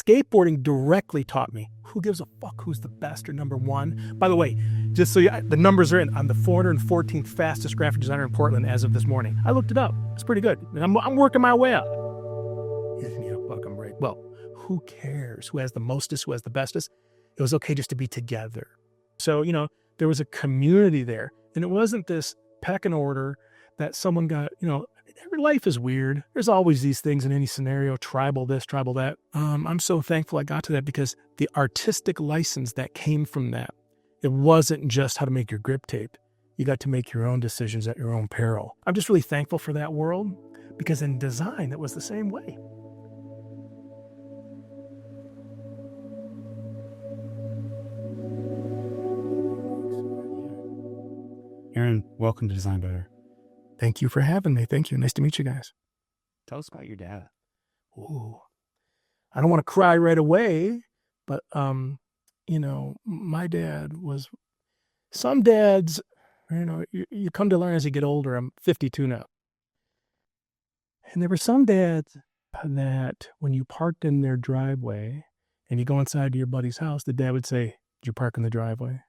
skateboarding directly taught me who gives a fuck who's the best or number one. By the way, just so the numbers are in. I'm the 414th fastest graphic designer in Portland as of this morning. I looked it up. It's pretty good. And I'm working my way up. Fuck, I'm right. Well, who cares who has the mostest, who has the bestest? It was okay just to be together. So, there was a community there. And it wasn't this pecking order that someone got, every life is weird. There's always these things in any scenario, tribal this, tribal that. I'm so thankful I got to that because the artistic license that came from that, it wasn't just how to make your grip tape. You got to make your own decisions at your own peril. I'm just really thankful for that world because in design, it was the same way. Aaron, welcome to Design Better. Thank you for having me. Thank you. Nice to meet you guys. Tell us about your dad. Ooh, I don't want to cry right away, but, my dad was, some dads, you come to learn as you get older. I'm 52 now. And there were some dads that when you parked in their driveway and you go inside to your buddy's house, the dad would say, "Did you park in the driveway?"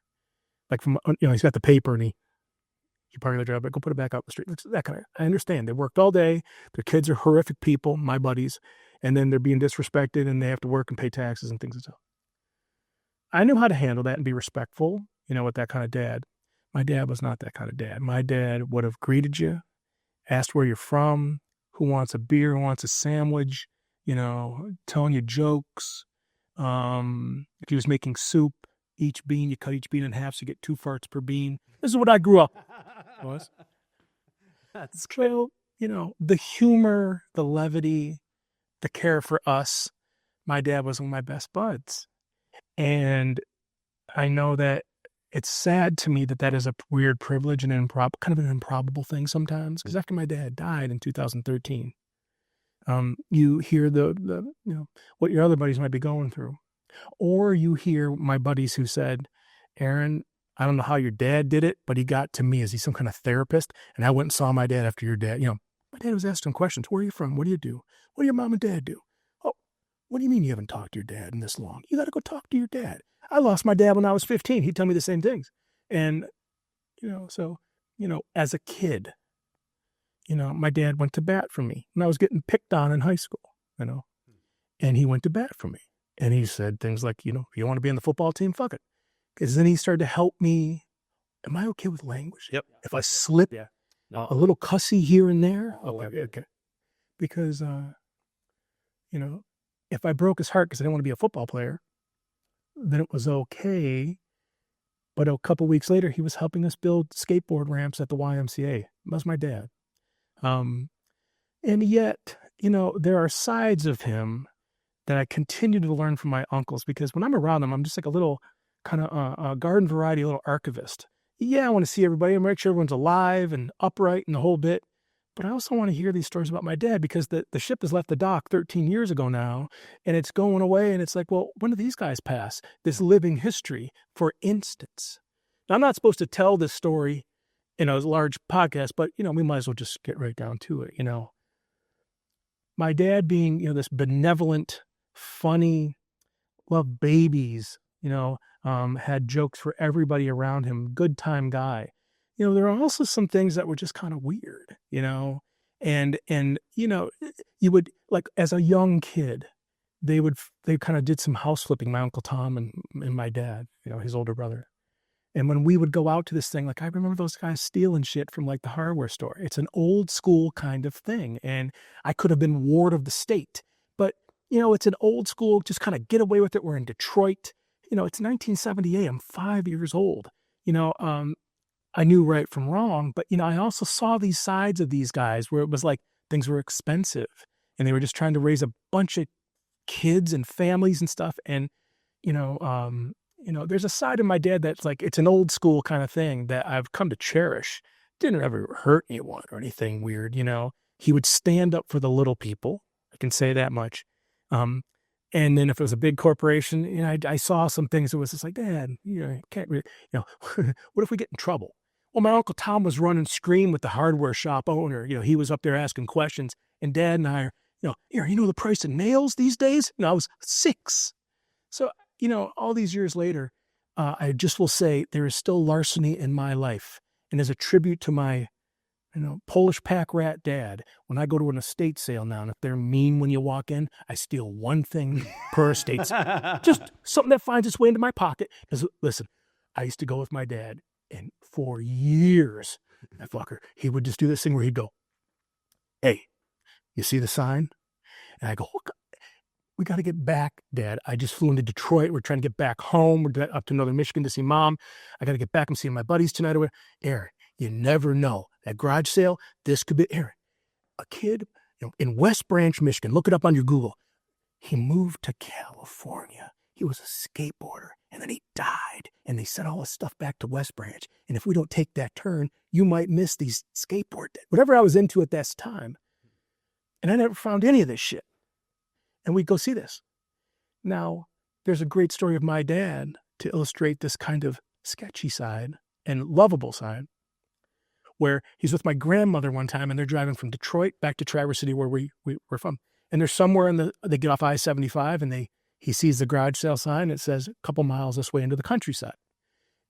Like he's got the paper and you park in the driveway, go put it back out the street. That kind of, I understand. They worked all day. Their kids are horrific people, my buddies, and then they're being disrespected and they have to work and pay taxes and things and stuff. I knew how to handle that and be respectful, with that kind of dad. My dad was not that kind of dad. My dad would have greeted you, asked where you're from, who wants a beer, who wants a sandwich, telling you jokes. If he was making soup, each bean, you cut each bean in half so you get 2 farts per bean. This is what I grew up with. That's cool. The humor, the levity, the care for us. My dad was one of my best buds. And I know that it's sad to me that is a weird privilege and kind of an improbable thing sometimes. Because after my dad died in 2013, you hear what your other buddies might be going through. Or you hear my buddies who said, "Aaron, I don't know how your dad did it, but he got to me. Is he some kind of therapist? And I went and saw my dad after your dad." My dad was asking questions. "Where are you from? What do you do? What do your mom and dad do? Oh, what do you mean you haven't talked to your dad in this long? You got to go talk to your dad." I lost my dad when I was 15. He'd tell me the same things. And, as a kid, my dad went to bat for me when I was getting picked on in high school, and he went to bat for me. And he said things like, "You want to be on the football team? Fuck it." Because then he started to help me. Am I okay with language? Yep. If I slip a little cussy here and there? Okay. Because, if I broke his heart because I didn't want to be a football player, then it was okay. But a couple weeks later, he was helping us build skateboard ramps at the YMCA. That was my dad. And yet, there are sides of him that I continue to learn from my uncles because when I'm around them, I'm just like a little kind of a garden variety little archivist. Yeah, I want to see everybody and make sure everyone's alive and upright and the whole bit. But I also want to hear these stories about my dad because the ship has left the dock 13 years ago now and it's going away. And it's like, well, when do these guys pass? This living history, for instance. Now, I'm not supposed to tell this story in a large podcast, but, we might as well just get right down to it, My dad being, this benevolent, funny, loved babies, had jokes for everybody around him, good time guy. There are also some things that were just kind of weird, and you would, like, as a young kid, they kind of did some house flipping, my Uncle Tom and my dad, his older brother. And when we would go out to this thing, like I remember those guys stealing shit from like the hardware store. It's an old school kind of thing. And I could have been ward of the state, but it's an old school, just kind of get away with it. We're in Detroit, it's 1978. I'm 5 years old, I knew right from wrong, but, I also saw these sides of these guys where it was like things were expensive and they were just trying to raise a bunch of kids and families and stuff. And, there's a side of my dad that's like, it's an old school kind of thing that I've come to cherish. Didn't ever hurt anyone or anything weird. He would stand up for the little people. I can say that much. And then if it was a big corporation, I saw some things that was just like, "Dad, can't really, what if we get in trouble?" Well, my Uncle Tom was running scream with the hardware shop owner. He was up there asking questions, and Dad and I are, Aaron, you know the price of nails these days? I was 6. So, all these years later, I just will say there is still larceny in my life. And as a tribute to my, Polish pack rat dad, when I go to an estate sale now, and if they're mean when you walk in, I steal one thing per estate sale. Just something that finds its way into my pocket. Because listen, I used to go with my dad, and for years, that fucker, he would just do this thing where he'd go, "Hey, you see the sign?" And I go, "We got to get back, Dad. I just flew into Detroit. We're trying to get back home. We're up to Northern Michigan to see Mom. I got to get back. I'm seeing my buddies tonight." Aaron, you never know. That garage sale, this could be Aaron. A kid in West Branch, Michigan. Look it up on your Google. He moved to California. He was a skateboarder, and then he died. And they sent all his stuff back to West Branch. And if we don't take that turn, you might miss these whatever I was into at that time. And I never found any of this shit. And we'd go see this. Now, there's a great story of my dad to illustrate this kind of sketchy side and lovable side, where he's with my grandmother one time, and they're driving from Detroit back to Traverse City, where we were from. And they're somewhere they get off I-75, and he sees the garage sale sign. It says a couple miles this way into the countryside.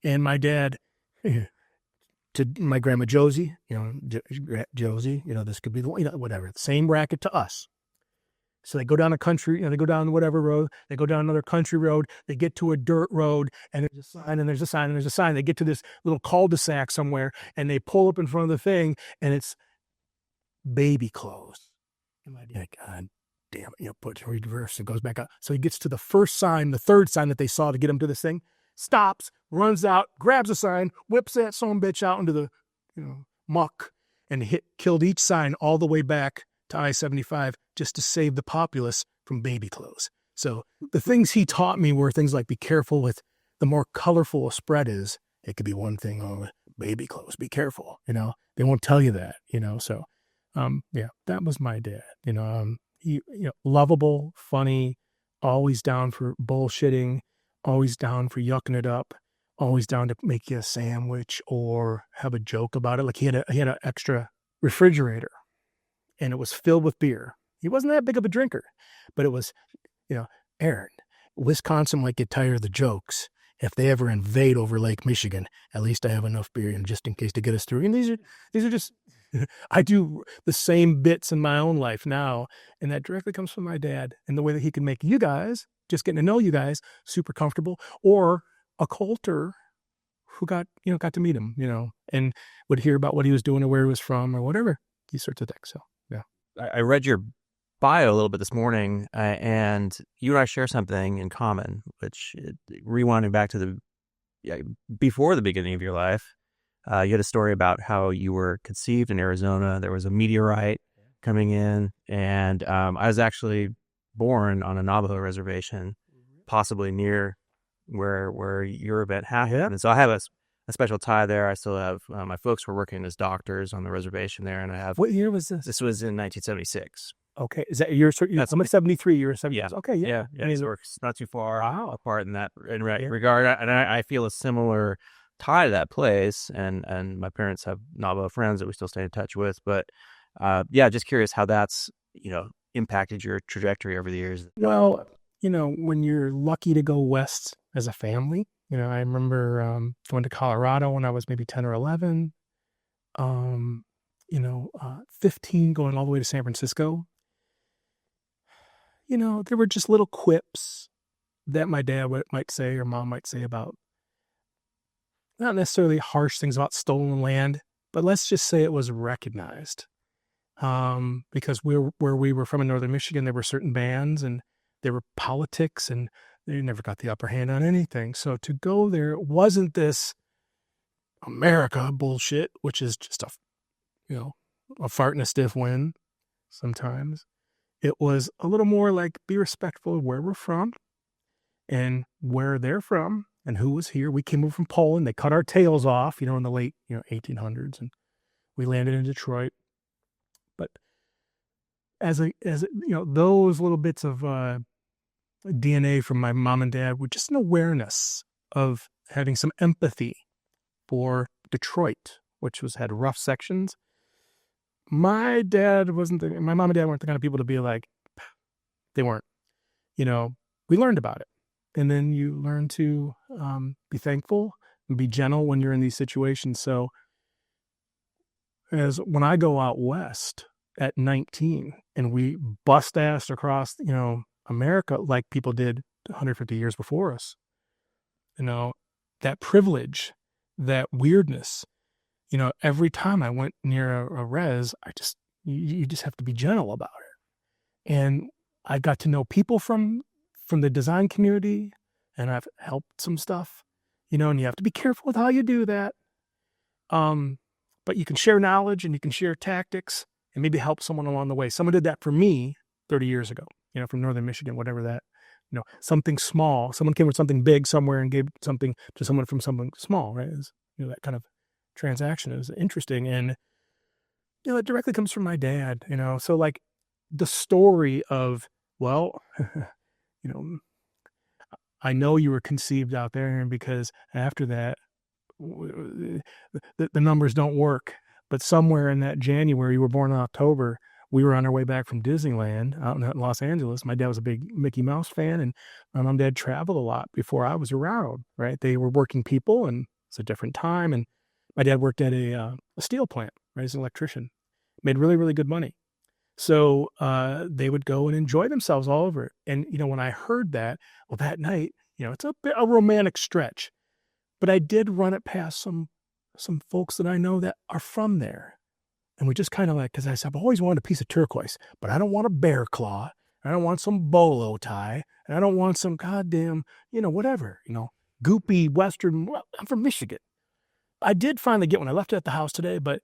And my dad, to my grandma Josie, Josie, this could be the one, whatever, same racket to us. So they go down a country, they go down whatever road, they go down another country road, they get to a dirt road, and there's a sign, and there's a sign, and there's a sign. They get to this little cul-de-sac somewhere, and they pull up in front of the thing, and it's baby clothes. And my dad, God damn it, puts reverse and goes back up. So he gets to the first sign, the third sign that they saw to get him to this thing, stops, runs out, grabs a sign, whips that son of a bitch out into the muck, and killed each sign all the way back to I-75 just to save the populace from baby clothes. So the things he taught me were things like, be careful with the more colorful a spread is. It could be one thing, baby clothes, be careful, they won't tell you that, so, that was my dad, he, lovable, funny, always down for bullshitting, always down for yucking it up, always down to make you a sandwich or have a joke about it. Like he had an extra refrigerator, and it was filled with beer. He wasn't that big of a drinker, but it was, Aaron, Wisconsin might get tired of the jokes. If they ever invade over Lake Michigan, at least I have enough beer just in case to get us through. And these are just, I do the same bits in my own life now. And that directly comes from my dad, and the way that he can make you guys, just getting to know you guys, super comfortable, or a colter who got to meet him, and would hear about what he was doing or where he was from or whatever, these sorts of things. So, yeah. I read your bio a little bit this morning, and you and I share something in common, which, rewinding back to before the beginning of your life, you had a story about how you were conceived in Arizona. There was a meteorite coming in, and I was actually born on a Navajo reservation, possibly near where your event happened. Yeah. And so I have a special tie there. I still have, my folks were working as doctors on the reservation there, and I have... What year was this? This was in 1976. Okay. Is that I'm a 73, you're a 70. Yeah. Okay. Yeah. I mean, we're not too far apart in that Yeah. regard. And I feel a similar tie to that place, and my parents have Navajo friends that we still stay in touch with. But just curious how that's, impacted your trajectory over the years. Well, when you're lucky to go west as a family, I remember going to Colorado when I was maybe 10 or 11, 15 going all the way to San Francisco. There were just little quips that my dad might say or mom might say about, not necessarily harsh things about stolen land, but let's just say it was recognized. Because where we were from in Northern Michigan, there were certain bands and there were politics, and they never got the upper hand on anything. So to go there, it wasn't this America bullshit, which is just a fart and a stiff wind sometimes. It was a little more like, be respectful of where we're from and where they're from and who was here. We came over from Poland. They cut our tails off, in the late, 1800s, and we landed in Detroit. But as those little bits of DNA from my mom and dad were just an awareness of having some empathy for Detroit, which had rough sections. my dad wasn't, my mom and dad weren't the kind of people to be like, they weren't, we learned about it. And then you learn to be thankful and be gentle when you're in these situations. So as when I go out west at 19 and we bust ass across, America like people did 150 years before us, that privilege, that weirdness, every time I went near a res, you just have to be gentle about it. And I got to know people from the design community, and I've helped some stuff, and you have to be careful with how you do that. But you can share knowledge and you can share tactics and maybe help someone along the way. Someone did that for me 30 years ago, from Northern Michigan, whatever that, something small. Someone came with something big somewhere and gave something to someone from something small, right? That kind of transaction is interesting. And, it directly comes from my dad, so like the story of, well, I know you were conceived out there, and because after that, the numbers don't work. But somewhere in that January, you were born in October, we were on our way back from Disneyland out in Los Angeles. My dad was a big Mickey Mouse fan, and my mom and dad traveled a lot before I was around, right? They were working people, and it's a different time. And my dad worked at a steel plant, right, as an electrician, made really, really good money. So they would go and enjoy themselves all over it. And, when I heard that, well, that night, it's a romantic stretch. But I did run it past some folks that I know that are from there. And we just kind of like, because I said, I've always wanted a piece of turquoise, but I don't want a bear claw. I don't want some bolo tie. And I don't want some goddamn, whatever, goopy Western. Well, I'm from Michigan. I did finally get one. I left it at the house today, but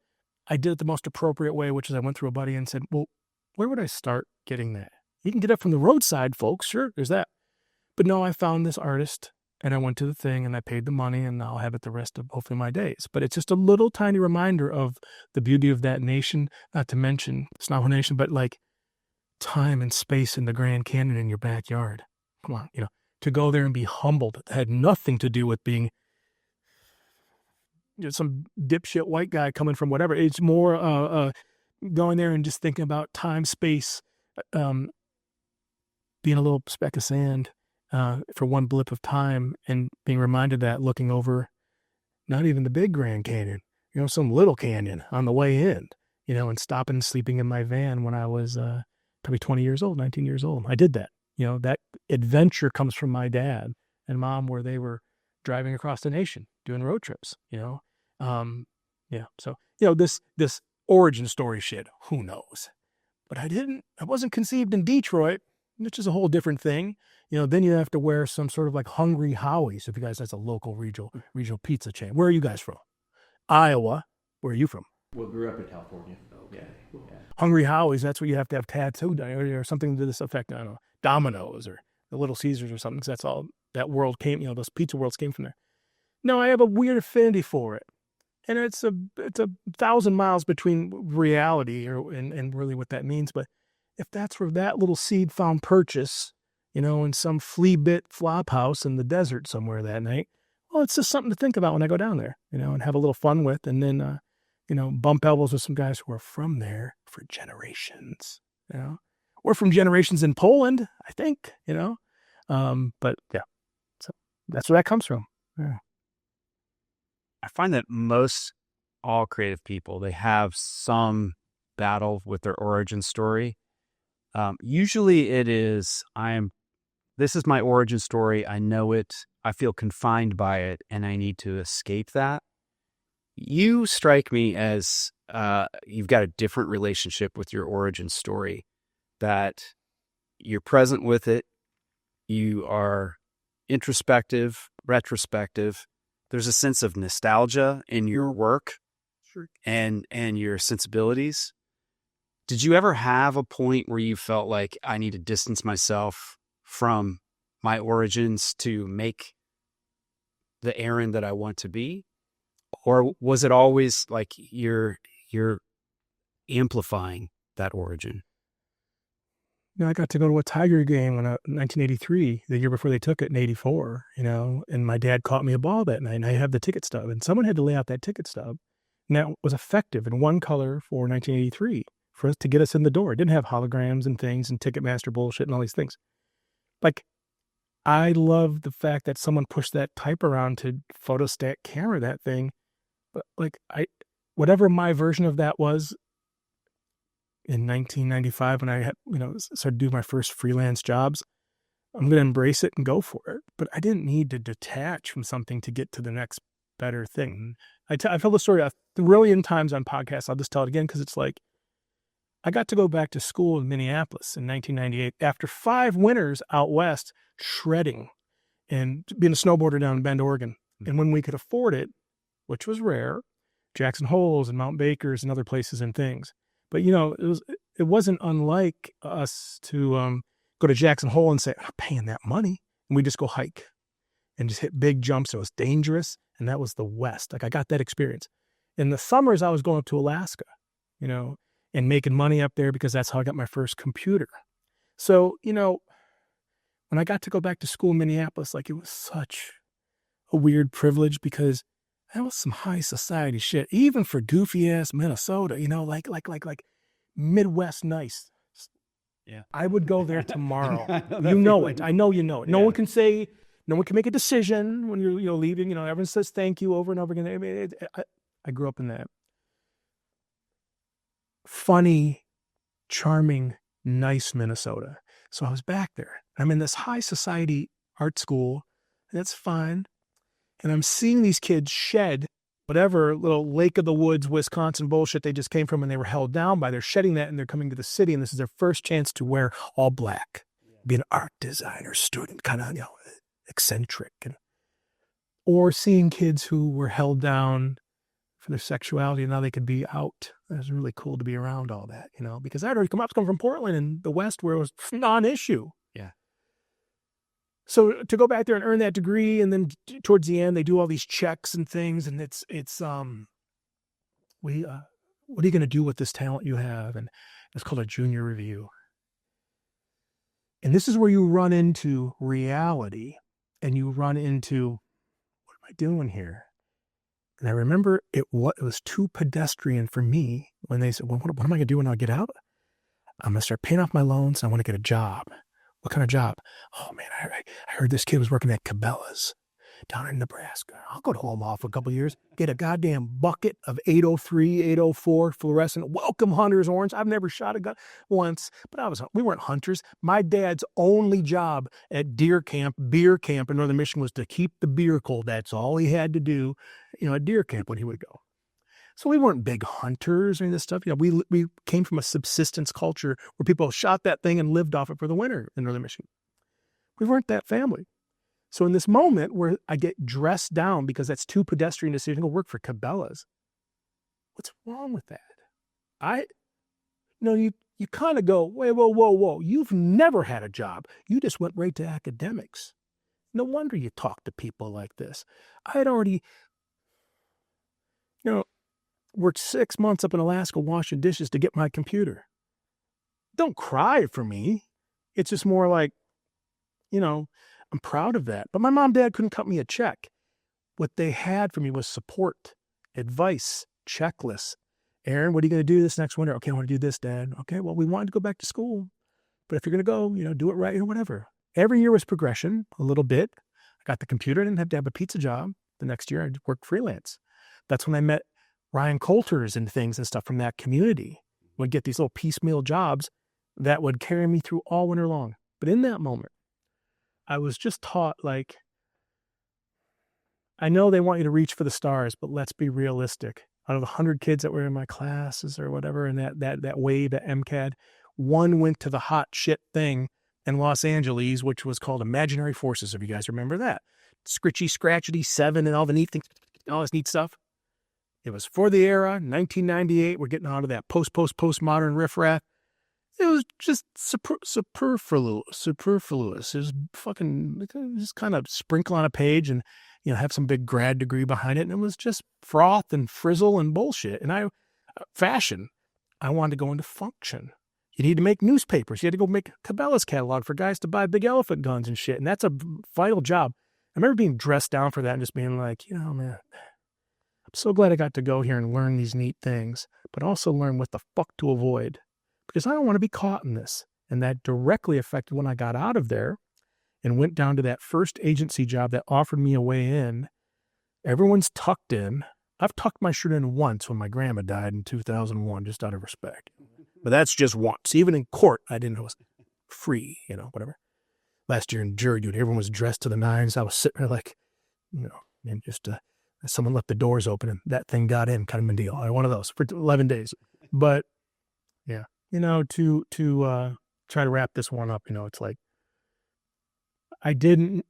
I did it the most appropriate way, which is I went through a buddy and said, well, where would I start getting that? You can get it from the roadside, folks. Sure, there's that. But no, I found this artist. And I went to the thing and I paid the money, and I'll have it the rest of hopefully my days. But it's just a little tiny reminder of the beauty of that nation, not to mention it's not a nation, but like time and space in the Grand Canyon in your backyard. Come on, to go there and be humbled. It had nothing to do with being some dipshit white guy coming from whatever. It's more going there and just thinking about time, space, being a little speck of sand. For one blip of time, and being reminded that looking over not even the big Grand Canyon, some little canyon on the way in, and stopping and sleeping in my van when I was probably 20 years old, 19 years old. I did that. That adventure comes from my dad and mom, where they were driving across the nation, doing road trips, So, this origin story shit, who knows? But I wasn't conceived in Detroit, which is a whole different thing. Then you have to wear some sort of like Hungry Howie's. If you guys, that's a local regional pizza chain. Where are you guys from? Iowa. Where are you from? Well, grew up in California. Okay. Yeah. Hungry Howie's, that's what you have to have tattooed or something to this effect. I don't know. Domino's or the Little Caesars or something. 'Cause that's all that world came, those pizza worlds came from there. No, I have a weird affinity for it. And it's a 1,000 miles between reality and really what that means. But if that's where that little seed found purchase, in some flea bit flop house in the desert somewhere that night, well, it's just something to think about when I go down there, and have a little fun with, and then, bump elbows with some guys who are from there for generations, or from generations in Poland, I think, but yeah, so that's where that comes from. Yeah. I find that most all creative people, they have some battle with their origin story. Usually it is, this is my origin story. I know it. I feel confined by it, and I need to escape that. You strike me as you've got a different relationship with your origin story, that you're present with it. You are introspective, retrospective. There's a sense of nostalgia in your work. Sure. and your sensibilities. Did you ever have a point where you felt like I need to distance myself from my origins to make the errand that I want to be? Or was it always like you're amplifying that origin? I got to go to a Tiger game in 1983, the year before they took it in 84, and my dad caught me a ball that night, and I have the ticket stub, and someone had to lay out that ticket stub. And that was effective in one color for 1983 for us to get us in the door. It didn't have holograms and things and Ticketmaster bullshit and all these things. Like, I love the fact that someone pushed that type around to photostat camera that thing. But like, whatever my version of that was in 1995 when I had, started doing my first freelance jobs, I'm going to embrace it and go for it. But I didn't need to detach from something to get to the next better thing. I've told the story a trillion times on podcasts. I'll just tell it again because it's like, I got to go back to school in Minneapolis in 1998 after 5 winters out west shredding and being a snowboarder down in Bend, Oregon. And when we could afford it, which was rare, Jackson Holes and Mount Bakers and other places and things. But, it wasn't unlike us to go to Jackson Hole and say, I'm paying that money. And we just go hike and just hit big jumps. It was dangerous. And that was the West. Like, I got that experience. In the summers, I was going up to Alaska, and making money up there because that's how I got my first computer. So, when I got to go back to school in Minneapolis, like, it was such a weird privilege because that was some high society shit, even for goofy ass Minnesota, like Midwest nice. Yeah. I would go there tomorrow. I It. I know you know it. No one can make a decision when you're leaving. Everyone says thank you over and over again. I mean, I grew up in that funny, charming, nice Minnesota. So I was back there. I'm in this high society art school. And that's fine. And I'm seeing these kids shed whatever little Lake of the Woods, Wisconsin bullshit they just came from and they were held down by. They're shedding that and they're coming to the city. And this is their first chance to wear all black, be an art designer student, kind of, eccentric. Or seeing kids who were held down for their sexuality and now they could be out. It was really cool to be around all that, because I'd already come from Portland in the West where it was non-issue. Yeah. So to go back there and earn that degree, and then towards the end, they do all these checks and things, and what are you going to do with this talent you have? And it's called a junior review. And this is where you run into reality, and you run into, what am I doing here? And I remember it was too pedestrian for me when they said, well, what am I going to do when I get out? I'm going to start paying off my loans, and I want to get a job. What kind of job? Oh, man, I heard this kid was working at Cabela's down in Nebraska. I'll go to Omaha for a couple of years, get a goddamn bucket of 803, 804 fluorescent Welcome Hunter's orange. I've never shot a gun once, but we weren't hunters. My dad's only job at beer camp in Northern Michigan was to keep the beer cold. That's all he had to do, at deer camp when he would go. So we weren't big hunters or any of this stuff. We came from a subsistence culture where people shot that thing and lived off it for the winter in Northern Michigan. We weren't that family. So in this moment where I get dressed down because that's too pedestrian decision to go work for Cabela's, what's wrong with that? You kind of go, wait, whoa. You've never had a job. You just went right to academics. No wonder you talk to people like this. I had already, worked 6 months up in Alaska washing dishes to get my computer. Don't cry for me. It's just more like, I'm proud of that. But my mom and dad couldn't cut me a check. What they had for me was support, advice, checklists. Aaron, what are you going to do this next winter? Okay, I want to do this, Dad. Okay, well, we wanted to go back to school. But if you're going to go, do it right or whatever. Every year was progression, a little bit. I got the computer. I didn't have to have a pizza job. The next year, I worked freelance. That's when I met Ryan Coulters and things and stuff from that community. Would get these little piecemeal jobs that would carry me through all winter long. But in that moment, I was just taught, I know they want you to reach for the stars, but let's be realistic. Out of the 100 kids that were in my classes or whatever, and that wave at MCAD, one went to the hot shit thing in Los Angeles, which was called Imaginary Forces, if you guys remember that. Scritchy, scratchety, 7 and all the neat things, all this neat stuff. It was for the era, 1998. We're getting out of that postmodern riffraff. It was just superfluous. It was fucking just kind of sprinkle on a page and, have some big grad degree behind it. And it was just froth and frizzle and bullshit. And fashion, I wanted to go into function. You need to make newspapers. You had to go make Cabela's catalog for guys to buy big elephant guns and shit. And that's a vital job. I remember being dressed down for that and just being like, man, I'm so glad I got to go here and learn these neat things, but also learn what the fuck to avoid, because I don't want to be caught in this. And that directly affected when I got out of there and went down to that first agency job that offered me a way in. Everyone's tucked in. I've tucked my shirt in once when my grandma died in 2001, just out of respect. But that's just once. Even in court, I didn't know it was free, whatever. Last year in jury duty, everyone was dressed to the nines. I was sitting there like, and just someone left the doors open and that thing got in, kind of a deal. One of those for 11 days. But yeah, to try to wrap this one up, it's like I didn't,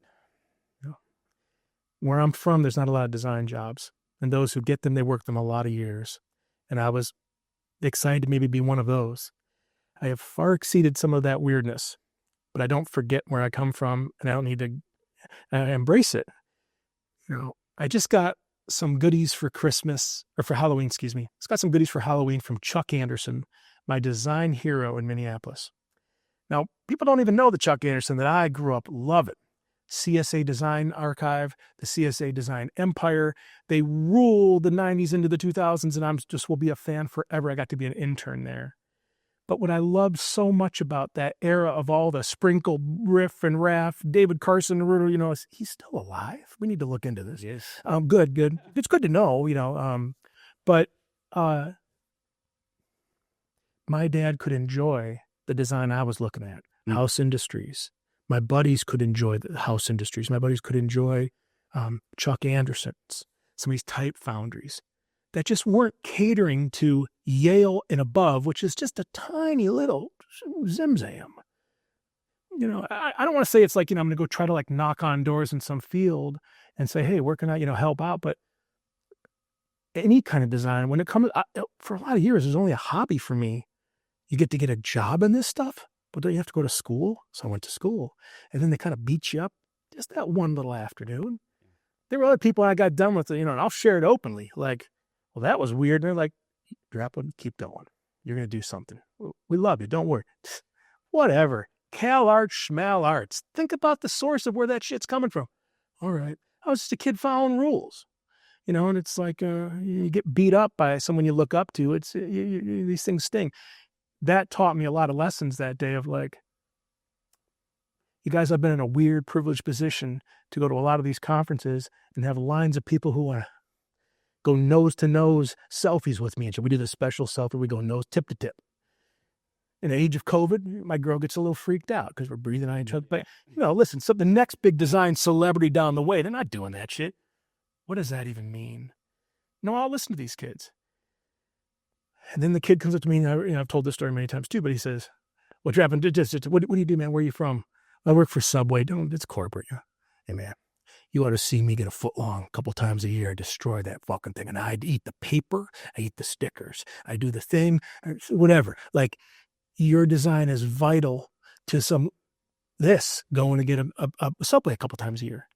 where I'm from, there's not a lot of design jobs. And those who get them, they work them a lot of years. And I was excited to maybe be one of those. I have far exceeded some of that weirdness, but I don't forget where I come from, and I don't need to embrace it. I just got some goodies for Christmas, or for Halloween, excuse me. It's got some goodies for Halloween from Chuck Anderson, my design hero in Minneapolis. Now, people don't even know the Chuck Anderson that I grew up loving. CSA Design Archive, the CSA Design Empire. They ruled the 90s into the 2000s, and will be a fan forever. I got to be an intern there. But what I loved so much about that era of all the Sprinkle, Riff, and Raff, David Carson, he's still alive. We need to look into this. Yes. Good. It's good to know, but my dad could enjoy the design I was looking at, House Industries. My buddies could enjoy the House Industries. My buddies could enjoy Chuck Anderson's, some of these type foundries that just weren't catering to Yale and above, which is just a tiny little zimzam. I don't want to say it's like, I'm going to go try to knock on doors in some field and say, hey, where can I, help out? But any kind of design, when it comes, for a lot of years, it was only a hobby for me. You get to get a job in this stuff, but don't you have to go to school? So I went to school, and then they kind of beat you up just that one little afternoon. There were other people I got done with, and I'll share it openly. Like, well, that was weird. And they're like, Draplin, keep going. You're going to do something. We love you. Don't worry. Whatever. Cal Arts, Schmal Arts. Think about the source of where that shit's coming from. All right. I was just a kid following rules. And it's like you get beat up by someone you look up to. It's these things sting. That taught me a lot of lessons that day of like, you guys have been in a weird, privileged position to go to a lot of these conferences and have lines of people who want to go nose to nose selfies with me. And so we do this special selfie. We go nose tip to tip. In the age of COVID, my girl gets a little freaked out because we're breathing on each other. But, listen, so the next big design celebrity down the way, they're not doing that shit. What does that even mean? No, I'll listen to these kids. And then the kid comes up to me, and I've told this story many times too, but he says, what happened? What do you do, man? Where are you from? I work for Subway. It's corporate. Hey, man, you ought to see me get a foot long a couple times a year, destroy that fucking thing. And I'd eat the paper. I eat the stickers. I do the thing, whatever. Like, your design is vital to this going to get a Subway a couple times a year.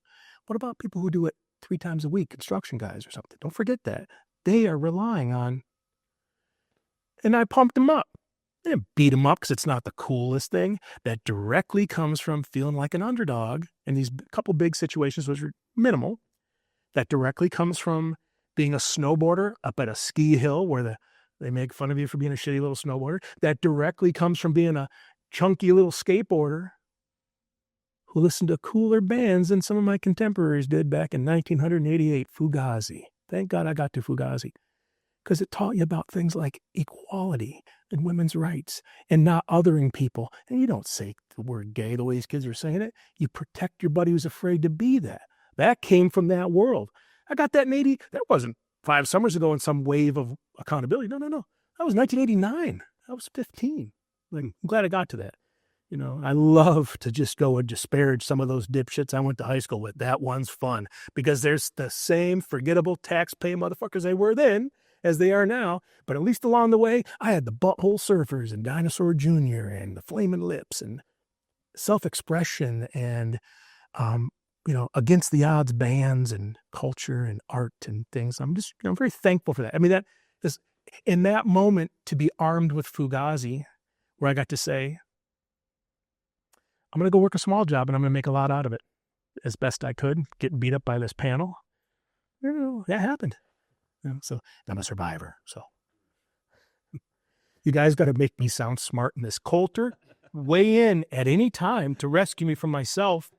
What about people who do it 3 times a week, construction guys or something? Don't forget that. They are relying on. And I pumped them up. I didn't beat them up because it's not the coolest thing. That directly comes from feeling like an underdog in these couple big situations, which are minimal. That directly comes from being a snowboarder up at a ski hill where they make fun of you for being a shitty little snowboarder. That directly comes from being a chunky little skateboarder who listened to cooler bands than some of my contemporaries did back in 1988, Fugazi. Thank God I got to Fugazi. Because it taught you about things like equality and women's rights and not othering people. And you don't say the word gay the way these kids are saying it. You protect your buddy who's afraid to be that. That came from that world. I got that in 80. That wasn't 5 summers ago in some wave of accountability. No. That was 1989. I was 15. Like, I'm glad I got to that. I love to just go and disparage some of those dipshits I went to high school with. That one's fun because there's the same forgettable tax-paying motherfuckers they were then as they are now, but at least along the way, I had the Butthole Surfers and Dinosaur Jr. and the Flamin' Lips and self-expression and, against the odds bands and culture and art and things. I'm just, I'm very thankful for that. I mean, in that moment to be armed with Fugazi, where I got to say, I'm going to go work a small job and I'm going to make a lot out of it as best I could, getting beat up by this panel. That happened. So I'm a survivor. So you guys got to make me sound smart in this. Coulter, weigh in at any time to rescue me from myself.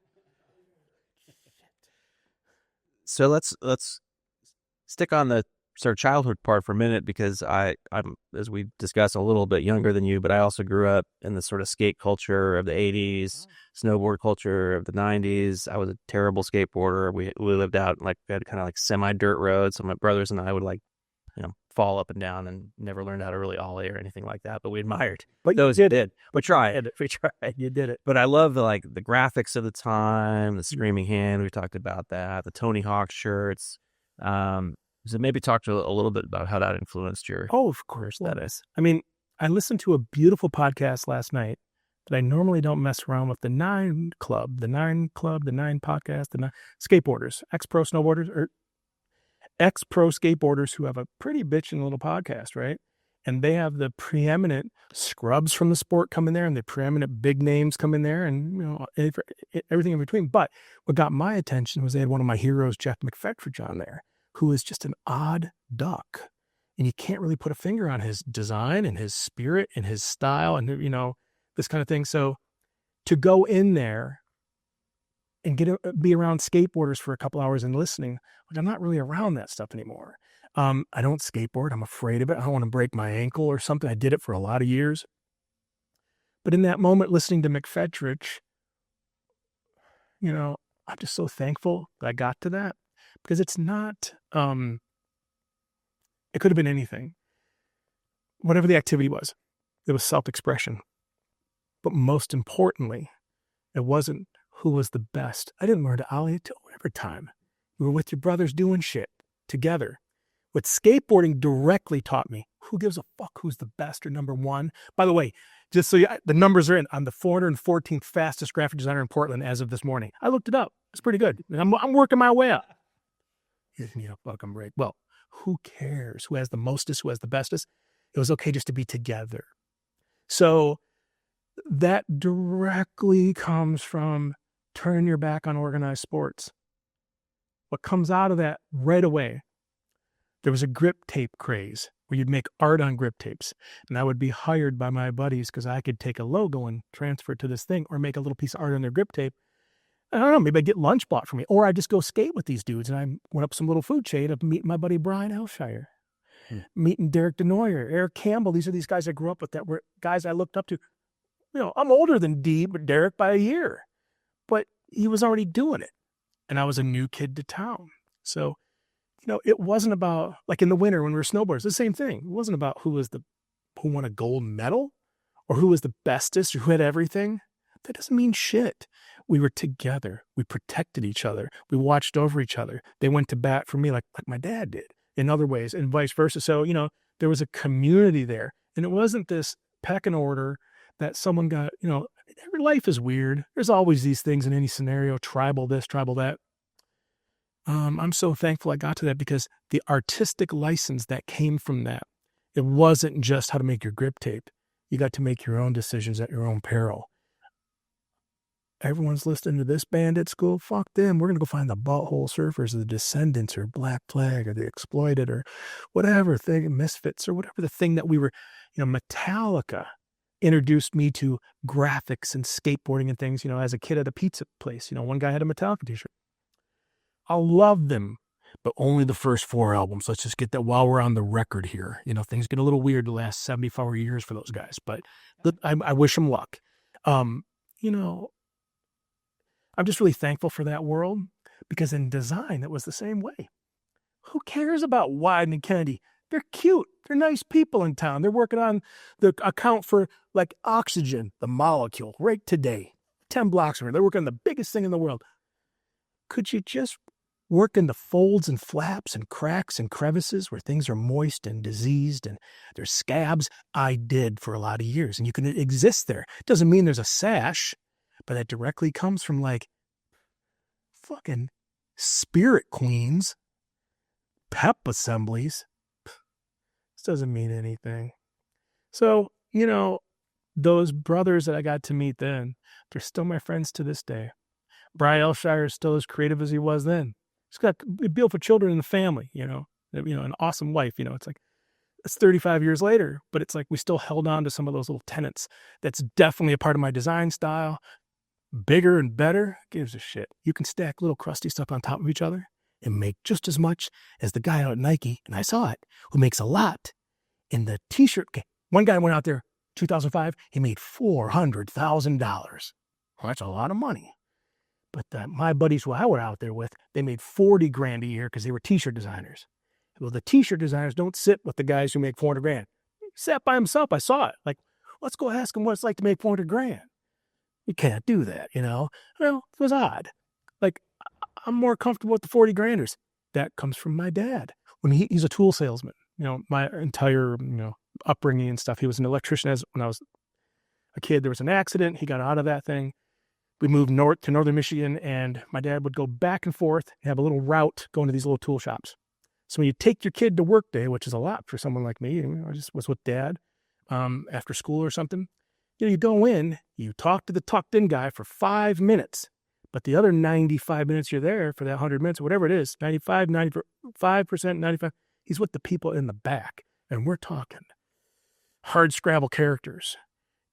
So let's stick on the sort of childhood part for a minute, because I'm, as we discussed, a little bit younger than you, but I also grew up in the sort of skate culture of the 80s, snowboard culture of the 90s. I was a terrible skateboarder. We lived out, like, we had kind of like semi-dirt roads, so my brothers and I would, like, fall up and down, and never learned how to really ollie or anything like that, but we admired But those you did. We tried. We tried. You did it. But I love the graphics of the time, the Screaming Hand. We talked about that, the Tony Hawk shirts. So maybe talk to a little bit about how that influenced your Of course. status. I mean, I listened to a beautiful podcast last night that I normally don't mess around with, the Nine Podcast, the Nine skateboarders, ex-pro snowboarders, or ex-pro skateboarders who have a pretty bitchin' little podcast, right? And they have the preeminent scrubs from the sport come in there, and the preeminent big names come in there, and everything in between. But what got my attention was they had one of my heroes, Jeff McFetridge, on there, who is just an odd duck. And you can't really put a finger on his design and his spirit and his style and, this kind of thing. So to go in there and be around skateboarders for a couple hours and listening, like, I'm not really around that stuff anymore. I don't skateboard. I'm afraid of it. I don't want to break my ankle or something. I did it for a lot of years. But in that moment, listening to McFetridge, I'm just so thankful that I got to that, because it's not, it could have been anything. Whatever the activity was, it was self-expression. But most importantly, it wasn't who was the best. I didn't learn to ollie until overtime. You were with your brothers doing shit together. What skateboarding directly taught me, who gives a fuck who's the best or number one? By the way, just so the numbers are in, I'm the 414th fastest graphic designer in Portland as of this morning. I looked it up. It's pretty good. And I'm working my way up. Fucking right. Well, who cares who has the mostest, who has the bestest? It was okay just to be together. So that directly comes from turning your back on organized sports. What comes out of that right away, there was a grip tape craze where you'd make art on grip tapes. And I would be hired by my buddies because I could take a logo and transfer it to this thing, or make a little piece of art on their grip tape. I don't know, maybe I'd get lunch bought for me, or I'd just go skate with these dudes. And I went up some little food chain of meeting my buddy Brian Elshire, meeting Derek Denoyer, Eric Campbell. These are these guys I grew up with that were guys I looked up to. I'm older than Derek by a year, but he was already doing it. And I was a new kid to town. So, it wasn't about, like in the winter when we were snowboarders, the same thing. It wasn't about who won a gold medal or who was the bestest or who had everything. That doesn't mean shit. We were together. We protected each other. We watched over each other. They went to bat for me like my dad did in other ways, and vice versa. So, there was a community there. And it wasn't this pecking order that someone got, every life is weird. There's always these things in any scenario, tribal this, tribal that. I'm so thankful I got to that, because the artistic license that came from that, it wasn't just how to make your grip tape. You got to make your own decisions at your own peril. Everyone's listening to this band at school. Fuck them. We're going to go find the Butthole Surfers or the Descendants or Black Flag or the Exploited or whatever thing, Misfits or whatever the thing that we were, Metallica introduced me to graphics and skateboarding and things, as a kid at a pizza place. One guy had a Metallica t-shirt. I love them, but only the first 4 albums. Let's just get that while we're on the record here. Things get a little weird the last 74 years for those guys, but I wish them luck. I'm just really thankful for that world, because in design, it was the same way. Who cares about Wyden and Kennedy? They're cute. They're nice people in town. They're working on the account for like oxygen, the molecule, right today. 10 blocks from here. They're working on the biggest thing in the world. Could you just work in the folds and flaps and cracks and crevices where things are moist and diseased and there's scabs? I did for a lot of years, and you can exist there. Doesn't mean there's a sash, but that directly comes from like fucking spirit queens, pep assemblies. This doesn't mean anything. So, those brothers that I got to meet then, they're still my friends to this day. Brian Elshire is still as creative as he was then. He's got beautiful children in the family, an awesome wife. It's like, it's 35 years later, but it's like we still held on to some of those little tenets. That's definitely a part of my design style. Bigger and better, gives a shit. You can stack little crusty stuff on top of each other and make just as much as the guy out at Nike, and I saw it, who makes a lot in the t-shirt game. One guy went out there, 2005, he made $400,000. Well, that's a lot of money. But my buddies who I were out there with, they made 40 grand a year because they were t-shirt designers. Well, the t-shirt designers don't sit with the guys who make 400 grand. He sat by himself. I saw it. Like, let's go ask him what it's like to make 400 grand. You can't do that, Well, it was odd. Like, I'm more comfortable with the 40 granders. That comes from my dad. When he's a tool salesman, my entire, upbringing and stuff. He was an electrician when I was a kid. There was an accident. He got out of that thing. We moved north to northern Michigan, and my dad would go back and forth, have a little route going to these little tool shops. So when you take your kid to work day, which is a lot for someone like me, I just was with dad after school or something. You go in, you talk to the tucked in guy for 5 minutes, but the other 95 minutes you're there for that 100 minutes, or whatever it is, 95%, 95, he's with the people in the back. And we're talking hard Scrabble characters.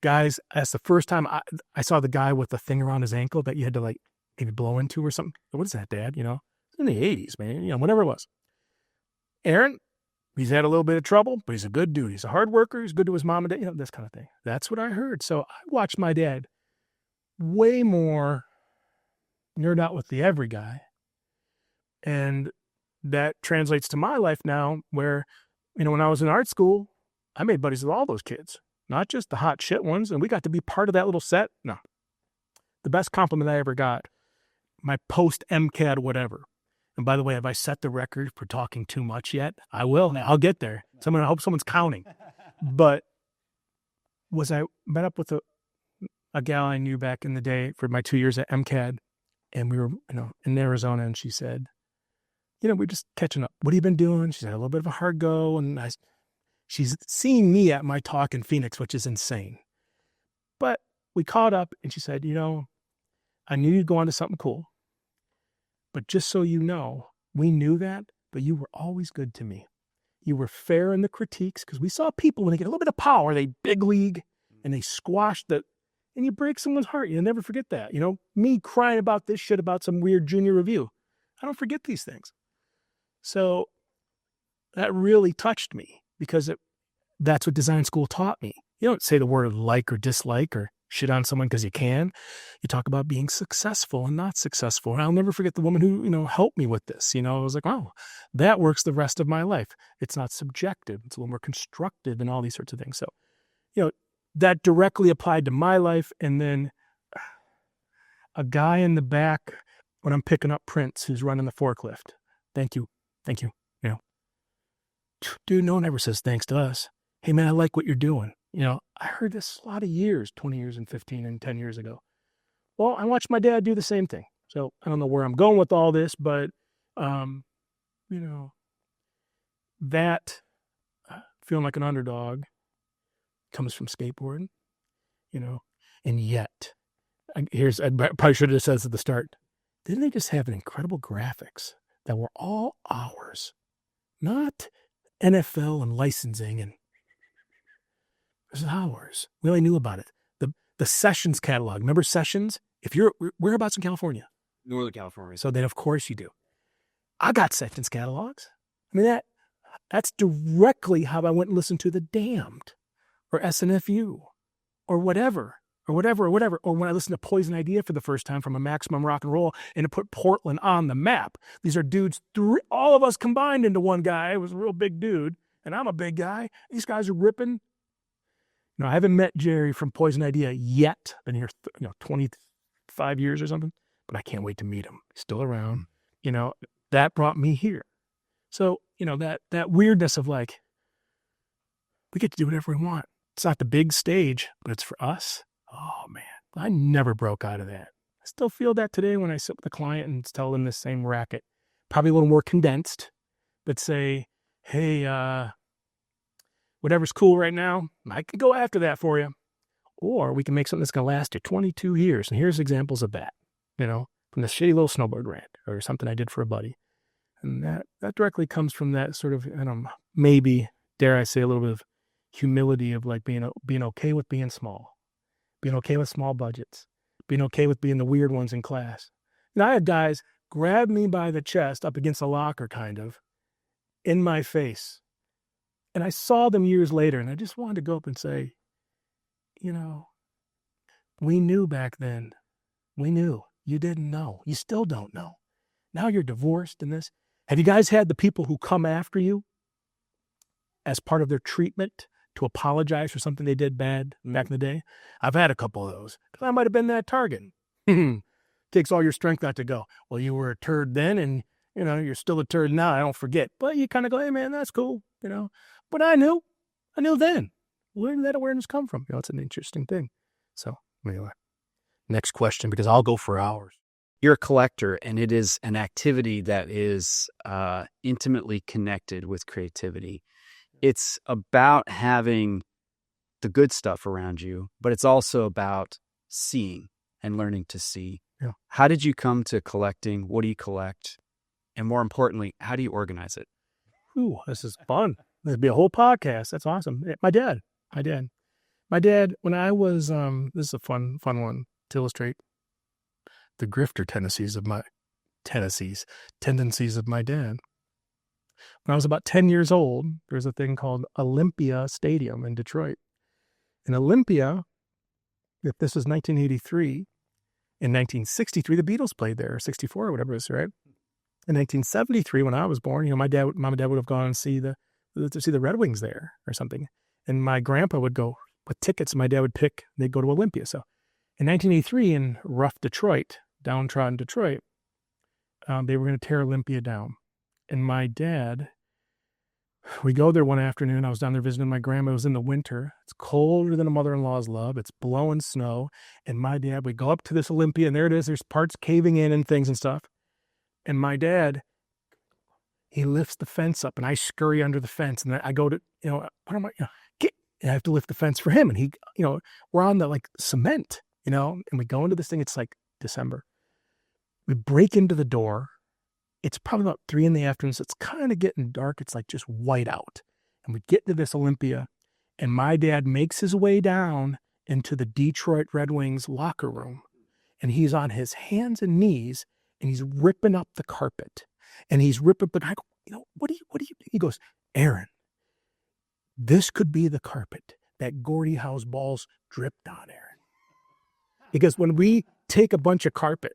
Guys, that's the first time I saw the guy with the thing around his ankle that you had to like maybe blow into or something. What is that, Dad? It's in the 80s, man, whatever it was. Aaron, he's had a little bit of trouble, but he's a good dude. He's a hard worker. He's good to his mom and dad, this kind of thing. That's what I heard. So I watched my dad way more nerd out with the every guy. And that translates to my life now where, when I was in art school, I made buddies with all those kids, not just the hot shit ones. And we got to be part of that little set. No, the best compliment I ever got, my post MCAD, whatever. And by the way, have I set the record for talking too much yet? I will. I'll get there. I hope someone's counting. But I met up with a gal I knew back in the day for my 2 years at MCAD, and we were, in Arizona, and she said, we're just catching up. What have you been doing? She said, a little bit of a hard go, and she's seeing me at my talk in Phoenix, which is insane. But we caught up, and she said, I knew you'd go on to something cool. But just so you know, we knew that, but you were always good to me. You were fair in the critiques, because we saw people, when they get a little bit of power, they big league, and they squash and you break someone's heart. You'll never forget that. Me crying about this shit about some weird junior review. I don't forget these things. So that really touched me, because that's what design school taught me. You don't say the word like or dislike or shit on someone because you can. You talk about being successful and not successful. And I'll never forget the woman who, helped me with this. I was like, wow, that works the rest of my life. It's not subjective. It's a little more constructive and all these sorts of things. So, that directly applied to my life. And then a guy in the back when I'm picking up prints who's running the forklift. Thank you. Dude, no one ever says thanks to us. Hey, man, I like what you're doing. I heard this a lot of years, 20 years and 15 and 10 years ago. Well, I watched my dad do the same thing. So I don't know where I'm going with all this, but, that feeling like an underdog comes from skateboarding, and yet, I probably should have said this at the start. Didn't they just have an incredible graphics that were all ours, not NFL and licensing and it was ours. We only knew about it. The Sessions catalog. Remember Sessions? If you're whereabouts in California? Northern California. So then, of course, you do. I got Sessions catalogs. I mean, that's directly how I went and listened to The Damned or SNFU or whatever. Or when I listened to Poison Idea for the first time from a Maximum Rock and Roll, and it put Portland on the map. These are dudes, all of us combined into one guy. It was a real big dude, and I'm a big guy. These guys are ripping. I haven't met Jerry from Poison Idea yet. Been here, 25 years or something, but I can't wait to meet him. He's still around. That brought me here. So, that weirdness of like, we get to do whatever we want. It's not the big stage, but it's for us. Oh, man, I never broke out of that. I still feel that today when I sit with a client and tell them the same racket. Probably a little more condensed, but say, hey, whatever's cool right now, I can go after that for you. Or we can make something that's going to last you 22 years. And here's examples of that, from this shitty little snowboard rant or something I did for a buddy. And that directly comes from that sort of, I don't know, maybe, dare I say, a little bit of humility of like being okay with being small, being okay with small budgets, being okay with being the weird ones in class. And I had guys grab me by the chest up against a locker kind of in my face. And I saw them years later, and I just wanted to go up and say, we knew back then. We knew. You didn't know. You still don't know. Now you're divorced and this. Have you guys had the people who come after you as part of their treatment to apologize for something they did bad back in the day? I've had a couple of those because I might have been that target. Takes all your strength not to go, well, you were a turd then and, you're still a turd now. I don't forget. But you kind of go, hey, man, that's cool, But I knew then. Where did that awareness come from? It's an interesting thing. So anyway, next question, because I'll go for hours. You're a collector, and it is an activity that is intimately connected with creativity. It's about having the good stuff around you, but it's also about seeing and learning to see. Yeah. How did you come to collecting? What do you collect? And more importantly, how do you organize it? Ooh, this is fun. There'd be a whole podcast. That's awesome. My dad, when I was, this is a fun one to illustrate the grifter tendencies of my dad. When I was about 10 years old, there's a thing called Olympia Stadium in Detroit. In Olympia, if this was 1983, in 1963, the Beatles played there, or 64 or whatever it was, right? In 1973, when I was born, mom and dad would have gone and see the Red Wings there or something. And my grandpa would go with tickets, and my dad would pick, they'd go to Olympia. So in 1983, in rough Detroit, downtrodden Detroit, they were going to tear Olympia down. And my dad, we go there one afternoon. I was down there visiting my grandma. It was in the winter. It's colder than a mother-in-law's love. It's blowing snow. And my dad, we go up to this Olympia, and there it is. There's parts caving in and things and stuff. And my dad, he lifts the fence up, and I scurry under the fence. And then I go to, what am I, and I have to lift the fence for him. And he, we're on the cement, and we go into this thing. It's like December. We break into the door. It's probably about 3 p.m. So it's kind of getting dark. It's like just white out. And we get to this Olympia, and my dad makes his way down into the Detroit Red Wings locker room. And he's on his hands and knees, and he's ripping up the carpet. And he's ripping, but I go, what do you, he goes, Aaron, this could be the carpet that Gordie Howe's balls dripped on, Aaron. Because when we take a bunch of carpet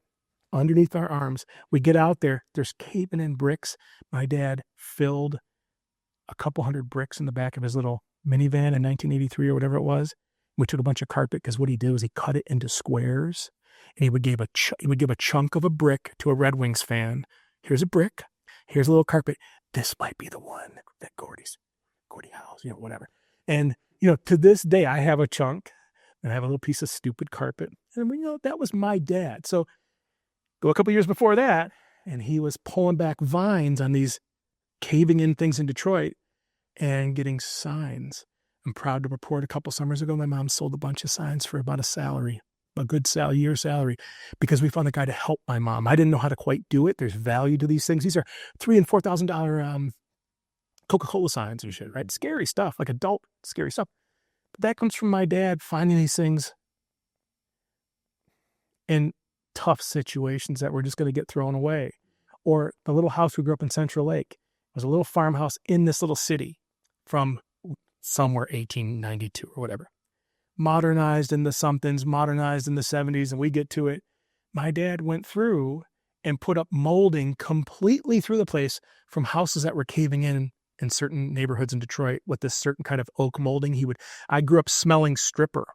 underneath our arms, we get out there, there's caving in bricks. My dad filled a couple hundred bricks in the back of his little minivan in 1983 or whatever it was. We took a bunch of carpet because what he did was he cut it into squares, and he would give a chunk of a brick to a Red Wings fan. Here's a brick. Here's a little carpet. This might be the one that Gordie Howe's, whatever. And, to this day, I have a chunk, and I have a little piece of stupid carpet. And, that was my dad. So go a couple years before that, and he was pulling back vines on these caving in things in Detroit and getting signs. I'm proud to report a couple summers ago, my mom sold a bunch of signs for about a good year salary, because we found a guy to help my mom. I didn't know how to quite do it. There's value to these things. These are $3,000 and $4,000 Coca-Cola signs and shit, right? Scary stuff, like adult scary stuff. But that comes from my dad finding these things in tough situations that were just going to get thrown away. Or the little house we grew up in Central Lake. It was a little farmhouse in this little city from somewhere 1892 or whatever. Modernized in the somethings, modernized in the 70s, and we get to it. My dad went through and put up molding completely through the place from houses that were caving in certain neighborhoods in Detroit with this certain kind of oak molding. I grew up smelling stripper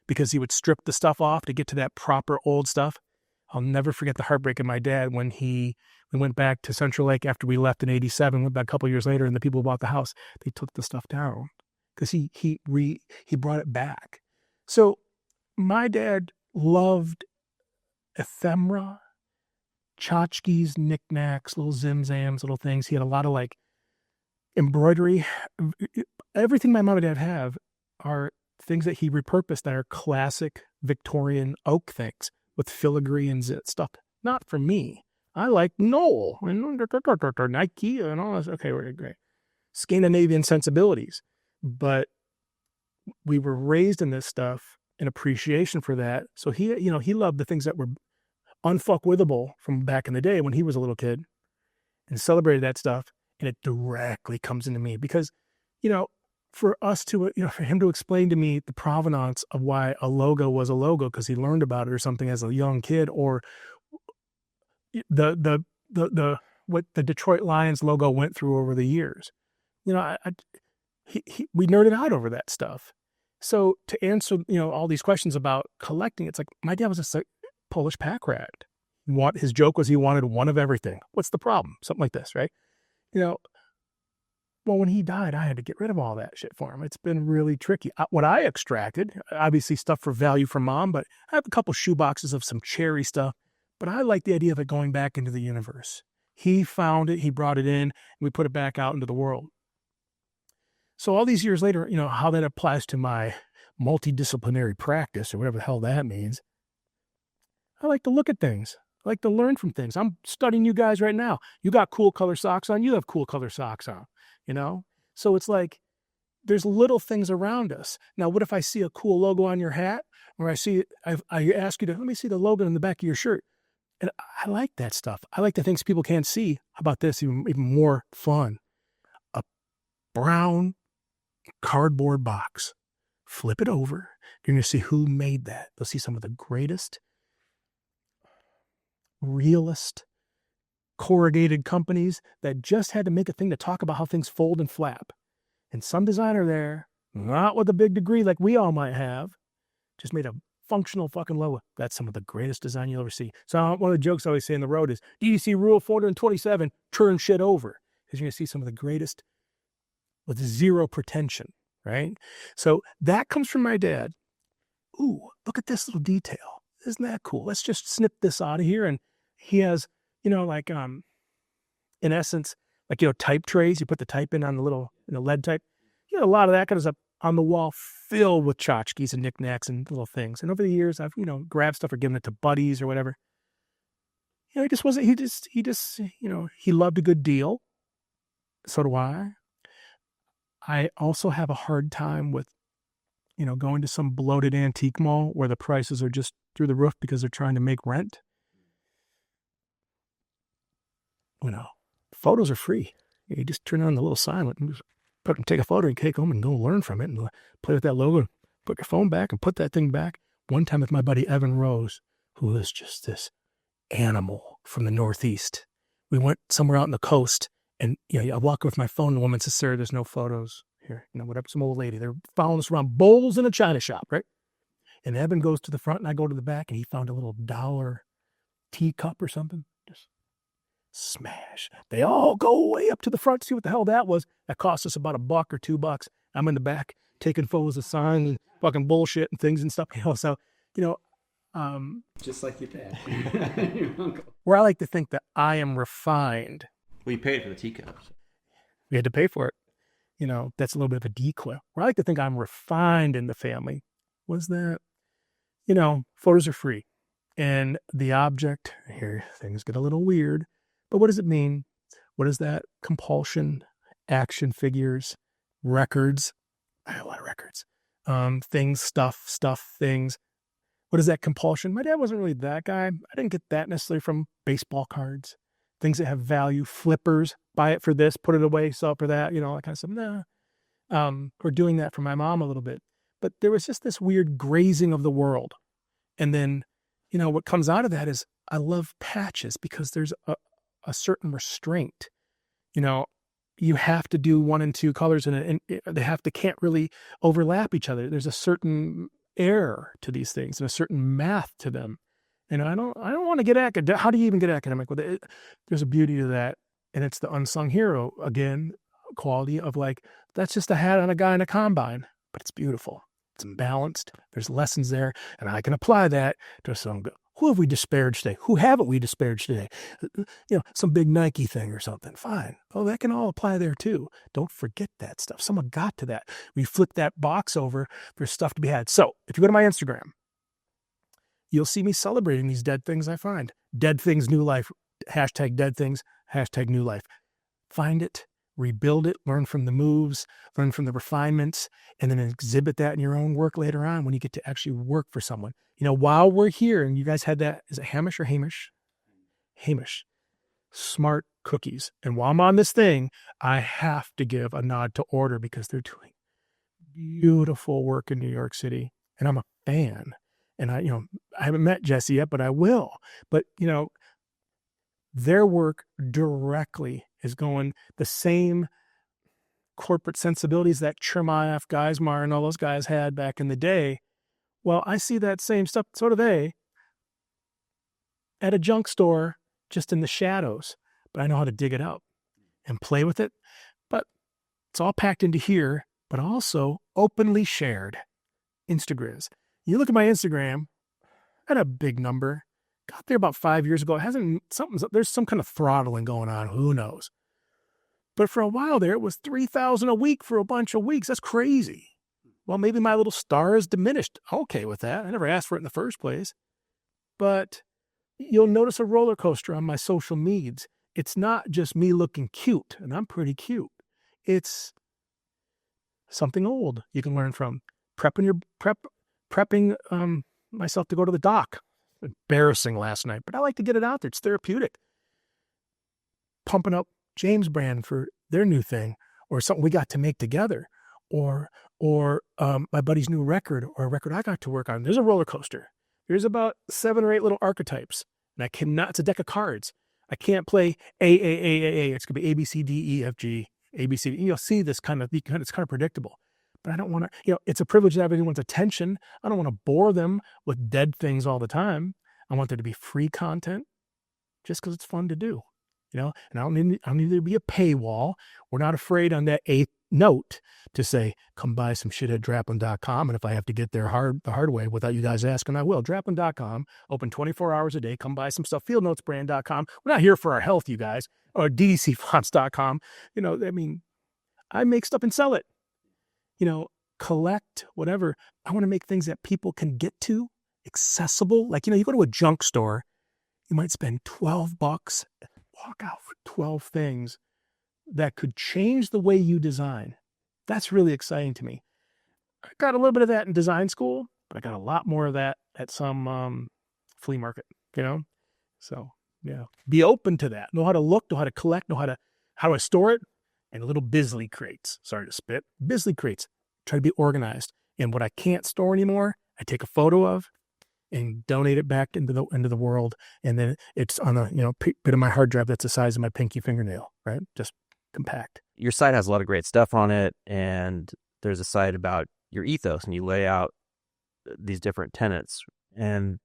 because he would strip the stuff off to get to that proper old stuff. I'll never forget the heartbreak of my dad when we went back to Central Lake after we left in 87, went back a couple years later, and the people who bought the house, they took the stuff down because he brought it back. So my dad loved ephemera, tchotchkes, knickknacks, little zimzams, little things. He had a lot of embroidery. Everything my mom and dad have are things that he repurposed that are classic Victorian oak things with filigree and stuff. Not for me. I like Knoll and Nike and all this. Okay, great. Scandinavian sensibilities. But we were raised in this stuff and appreciation for that. So he loved the things that were unfuckwithable from back in the day when he was a little kid and celebrated that stuff. And it directly comes into me because, for us to, for him to explain to me the provenance of why a logo was a logo because he learned about it or something as a young kid, or the what the Detroit Lions logo went through over the years. We nerded out over that stuff. So to answer, all these questions about collecting, it's like my dad was a Polish pack rat. His joke was he wanted one of everything. What's the problem? Something like this, right? Well, when he died, I had to get rid of all that shit for him. It's been really tricky. What I extracted, obviously stuff for value for Mom, but I have a couple shoe boxes of some cherry stuff. But I like the idea of it going back into the universe. He found it, he brought it in, and we put it back out into the world. So all these years later, how that applies to my multidisciplinary practice or whatever the hell that means, I like to look at things. I like to learn from things. I'm studying you guys right now. You got cool color socks on. You have cool color socks on, So it's like there's little things around us. Now, what if I see a cool logo on your hat, or I ask you to, let me see the logo in the back of your shirt. And I like that stuff. I like the things people can't see. How about this? Even more fun. A brown cardboard box. Flip it over. You're going to see who made that. You'll see some of the greatest, realist, corrugated companies that just had to make a thing to talk about how things fold and flap. And some designer there, not with a big degree like we all might have, just made a functional fucking logo. That's some of the greatest design you'll ever see. So one of the jokes I always say on the road is, DDC rule 427, turn shit over. Because you're going to see some of the greatest with zero pretension, right? So that comes from my dad. Ooh, look at this little detail. Isn't that cool? Let's just snip this out of here. And he has, in essence, type trays. You put the type in on the little, lead type. A lot of that kind of stuff on the wall filled with tchotchkes and knickknacks and little things. And over the years, I've, grabbed stuff or given it to buddies or whatever. He just wasn't, he loved a good deal. So do I. I also have a hard time with, going to some bloated antique mall where the prices are just through the roof because they're trying to make rent. Photos are free. You just turn on the little sign and take a photo and take home and go learn from it and play with that logo. Put your phone back and put that thing back. One time with my buddy Evan Rose, who is just this animal from the Northeast. We went somewhere out on the coast, and I walk with my phone, and the woman says, "Sir, there's no photos here." Whatever, some old lady. They're following us around, bowls in a china shop, right? And Evan goes to the front, and I go to the back, and he found a little $1 teacup or something. Just smash. They all go way up to the front to see what the hell that was. That cost us about $1 or $2. I'm in the back taking photos of signs and fucking bullshit and things and stuff. So, just like your dad, your uncle. Where I like to think that I am refined. Well, you paid for the teacups. We had to pay for it. That's a little bit of a decoy. Where I like to think I'm refined in the family was that, photos are free. And the object, here things get a little weird, but what does it mean? What is that? Compulsion, action figures, records. I have a lot of records. Things, stuff, things. What is that compulsion? My dad wasn't really that guy. I didn't get that necessarily from baseball cards. Things that have value, flippers, buy it for this, put it away, sell it for that, that kind of stuff. Nah. We're doing that for my mom a little bit. But there was just this weird grazing of the world. And then, what comes out of that is I love patches because there's a certain restraint. You have to do 1 and 2 colors and they can't really overlap each other. There's a certain air to these things and a certain math to them. And I don't want to get academic. How do you even get academic with it? There's a beauty to that. And it's the unsung hero, again, quality of that's just a hat on a guy in a combine, but it's beautiful. It's balanced. There's lessons there. And I can apply that to some, who have we disparaged today? Who haven't we disparaged today? Some big Nike thing or something. Fine. Oh, that can all apply there too. Don't forget that stuff. Someone got to that. We flipped that box over. There's stuff to be had. So if you go to my Instagram, you'll see me celebrating these dead things I find. Dead things, new life. hashtag dead things, hashtag new life. Find it, rebuild it, learn from the moves, learn from the refinements, and then exhibit that in your own work later on when you get to actually work for someone. While we're here, and you guys had that, is it Hamish or Hamish? Hamish. Smart cookies. And while I'm on this thing, I have to give a nod to Order because they're doing beautiful work in New York City. And I'm a fan. And I haven't met Jesse yet, but I will. But, their work directly is going the same corporate sensibilities that Chermayeff, Geismar, and all those guys had back in the day. Well, I see that same stuff, so do they, at a junk store, just in the shadows. But I know how to dig it up and play with it. But it's all packed into here, but also openly shared. Instagriz. You look at my Instagram, I had a big number. Got there about 5 years ago. There's some kind of throttling going on. Who knows? But for a while there, it was 3,000 a week for a bunch of weeks. That's crazy. Well, maybe my little star is diminished. Okay with that. I never asked for it in the first place. But you'll notice a roller coaster on my social medias. It's not just me looking cute, and I'm pretty cute. It's something old you can learn from. Prepping myself to go to the dock. Embarrassing last night, but I like to get it out there. It's therapeutic. Pumping up James Brand for their new thing, or something we got to make together, or my buddy's new record, or a record I got to work on. There's a roller coaster. There's about 7 or 8 little archetypes, and I cannot. It's a deck of cards. I can't play A. It's gonna be A B C D E F G A B C D. You'll see this it's kind of predictable. But I don't want to, it's a privilege to have anyone's attention. I don't want to bore them with dead things all the time. I want there to be free content just because it's fun to do, and I don't need there to be a paywall. We're not afraid on that 8th note to say, come buy some shit at Draplin.com. And if I have to get there the hard way without you guys asking, I will. Draplin.com, open 24 hours a day. Come buy some stuff. Fieldnotesbrand.com. We're not here for our health, you guys. Or ddcfonts.com. I make stuff and sell it. Collect, whatever. I want to make things that people can get to, accessible. Like, you go to a junk store, you might spend $12, walk out for 12 things that could change the way you design. That's really exciting to me. I got a little bit of that in design school, but I got a lot more of that at some flea market, So, yeah. Be open to that. Know how to look, know how to collect, know how to store it. And little Bisley crates. Sorry to spit. Bisley crates. Try to be organized. And what I can't store anymore, I take a photo of and donate it back into the world. And then it's on a bit of my hard drive that's the size of my pinky fingernail, right? Just compact. Your site has a lot of great stuff on it, and there's a site about your ethos, and you lay out these different tenets. And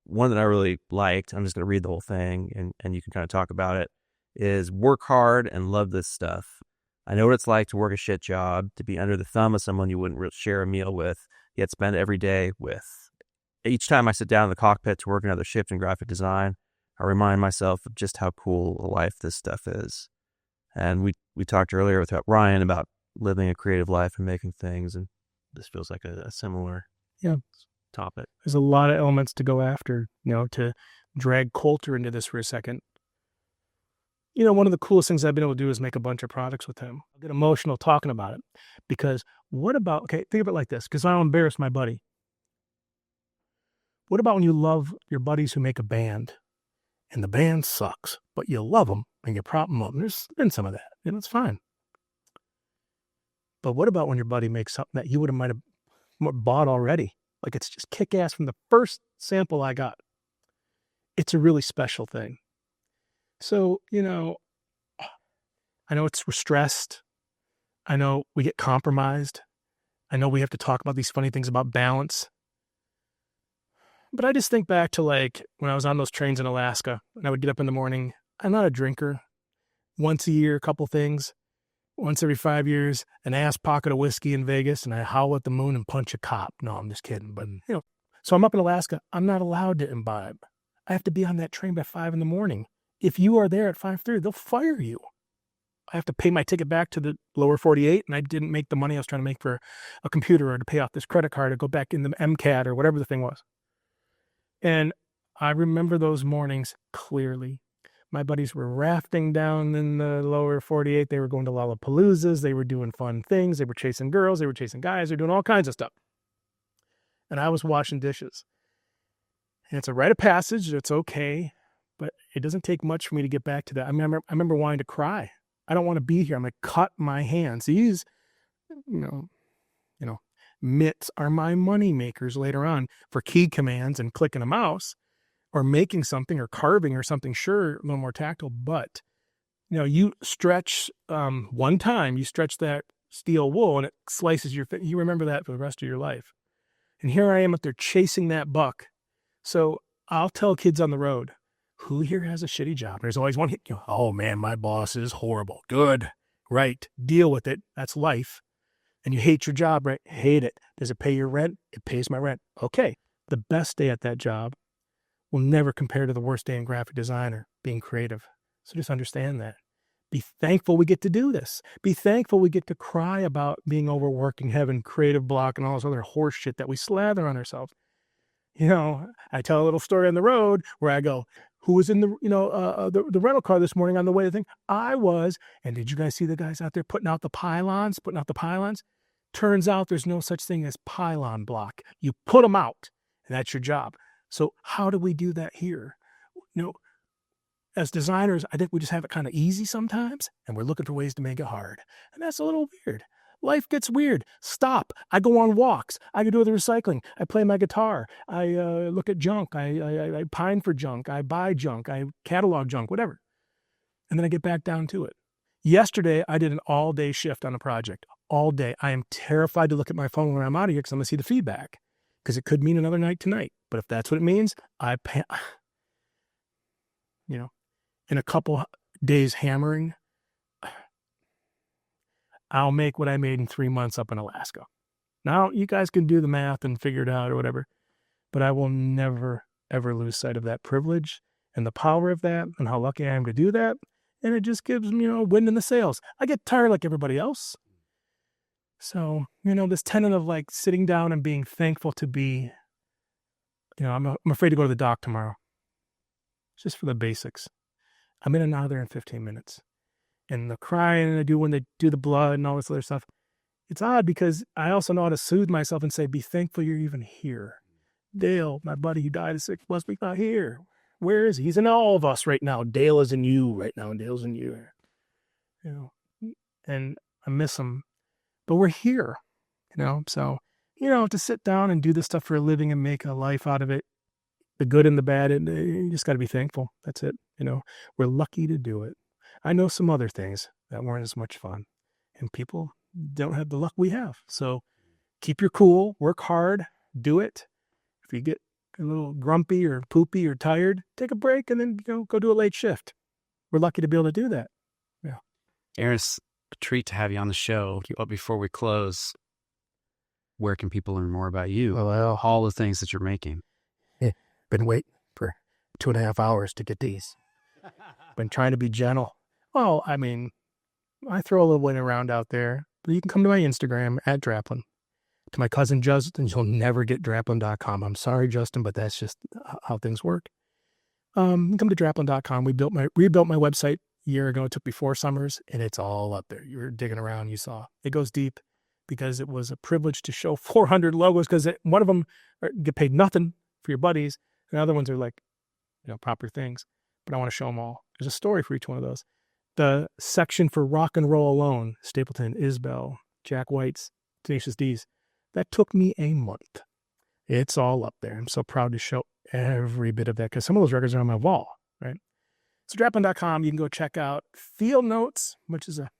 one that I really liked, I'm just going to read the whole thing, and you can kind of talk about it, is work hard and love this stuff. I know what it's like to work a shit job, to be under the thumb of someone you wouldn't share a meal with, yet spend every day with. Each time I sit down in the cockpit to work another shift in graphic design, I remind myself of just how cool a life this stuff is. And we talked earlier with Ryan about living a creative life and making things, and this feels like a similar topic. There's a lot of elements to go after, to drag Coulter into this for a second. One of the coolest things I've been able to do is make a bunch of products with him. I get emotional talking about it because think of it like this, because I don't embarrass my buddy. What about when you love your buddies who make a band and the band sucks, but you love them and you prop them up? And there's been some of that, and it's fine. But what about when your buddy makes something that you might have bought already? Like, it's just kick-ass from the first sample I got. It's a really special thing. So, I know we're stressed. I know we get compromised. I know we have to talk about these funny things about balance. But I just think back to when I was on those trains in Alaska and I would get up in the morning. I'm not a drinker. Once a year, a couple things. Once every 5 years, an ass pocket of whiskey in Vegas, and I howl at the moon and punch a cop. No, I'm just kidding. But, so I'm up in Alaska. I'm not allowed to imbibe. I have to be on that train by 5 a.m. If you are there at 5:30, they'll fire you. I have to pay my ticket back to the lower 48, and I didn't make the money I was trying to make for a computer or to pay off this credit card or go back in the MCAT or whatever the thing was. And I remember those mornings clearly. My buddies were rafting down in the lower 48. They were going to Lollapaloozas. They were doing fun things. They were chasing girls. They were chasing guys. They were doing all kinds of stuff. And I was washing dishes. And it's a rite of passage. It's okay. But it doesn't take much for me to get back to that. I remember wanting to cry. I don't want to be here. I'm going to cut my hands. These, mitts are my money makers later on for key commands and clicking a mouse or making something or carving or something, sure, a little more tactile. But, you stretch one time, you stretch that steel wool and it slices your fit. You remember that for the rest of your life. And here I am up there chasing that buck. So I'll tell kids on the road, who here has a shitty job? There's always one hit. Oh man, my boss is horrible. Good. Right. Deal with it. That's life. And you hate your job, right? Hate it. Does it pay your rent? It pays my rent. Okay. The best day at that job will never compare to the worst day in graphic design or being creative. So just understand that. Be thankful we get to do this. Be thankful we get to cry about being overworked and having creative block and all this other horse shit that we slather on ourselves. I tell a little story on the road where I go, who was in the rental car this morning on the way to the thing? I was. And did you guys see the guys out there putting out the pylons? Turns out there's no such thing as pylon block. You put them out, and that's your job. So how do we do that here? As designers, I think we just have it kind of easy sometimes, and we're looking for ways to make it hard. And that's a little weird. Life gets weird. Stop. I go on walks. I go do the recycling. I play my guitar. I look at junk. I pine for junk. I buy junk. I catalog junk, whatever. And then I get back down to it. Yesterday, I did an all-day shift on a project. All day. I am terrified to look at my phone when I'm out of here because I'm going to see the feedback. Because it could mean another night tonight. But if that's what it means, in a couple days hammering, I'll make what I made in 3 months up in Alaska. Now, you guys can do the math and figure it out or whatever, but I will never, ever lose sight of that privilege and the power of that and how lucky I am to do that. And it just gives me, wind in the sails. I get tired like everybody else. So, this tenet of like sitting down and being thankful to be, I'm afraid to go to the doc tomorrow. Just for the basics. I'm in and out of there in 15 minutes. And the crying I do when they do the blood and all this other stuff, it's odd because I also know how to soothe myself and say, be thankful you're even here. Dale, my buddy who died at 6, must be not here. Where is he? He's in all of us right now. Dale is in you right now, and Dale's in you. And I miss him. But we're here, So, to sit down and do this stuff for a living and make a life out of it, the good and the bad, and you just got to be thankful. That's it. We're lucky to do it. I know some other things that weren't as much fun, and people don't have the luck we have. So keep your cool, work hard, do it. If you get a little grumpy or poopy or tired, take a break and then, go do a late shift. We're lucky to be able to do that. Yeah. Aaron, it's a treat to have you on the show. But before we close, where can people learn more about you? Well, all the things that you're making. Been waiting for 2.5 hours to get these. Been trying to be gentle. Well, I throw a little wind around out there. But you can come to my Instagram at Draplin. To my cousin Justin, you'll never get Draplin.com. I'm sorry, Justin, but that's just how things work. Come to Draplin.com. We rebuilt my website a year ago. It took me 4 summers, and it's all up there. You were digging around, you saw. It goes deep because it was a privilege to show 400 logos because one of them get paid nothing for your buddies, and other ones are like, proper things. But I want to show them all. There's a story for each one of those. The section for Rock and Roll Alone, Stapleton, Isbell, Jack White's, Tenacious D's, that took me a month. It's all up there. I'm so proud to show every bit of that because some of those records are on my wall, right? So Draplin.com, you can go check out Field Notes, which is a